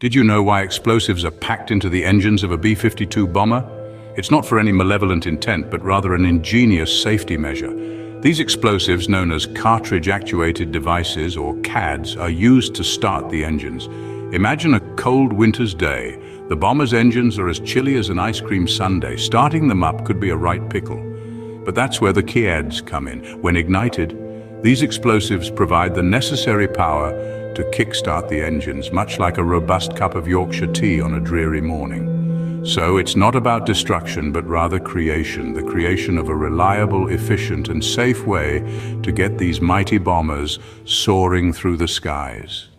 Did you know why explosives are packed into the engines of a B-52 bomber? It's not for any malevolent intent, but rather an ingenious safety measure. These explosives, known as cartridge-actuated devices or CADs, are used to start the engines. Imagine a cold winter's day. The bomber's engines are as chilly as an ice cream sundae. Starting them up could be a right pickle. But that's where the CADs come in. When ignited, these explosives provide the necessary power to kickstart the engines, much like a robust cup of Yorkshire tea on a dreary morning. So it's not about destruction, but rather creation, the creation of a reliable, efficient, and safe way to get these mighty bombers soaring through the skies.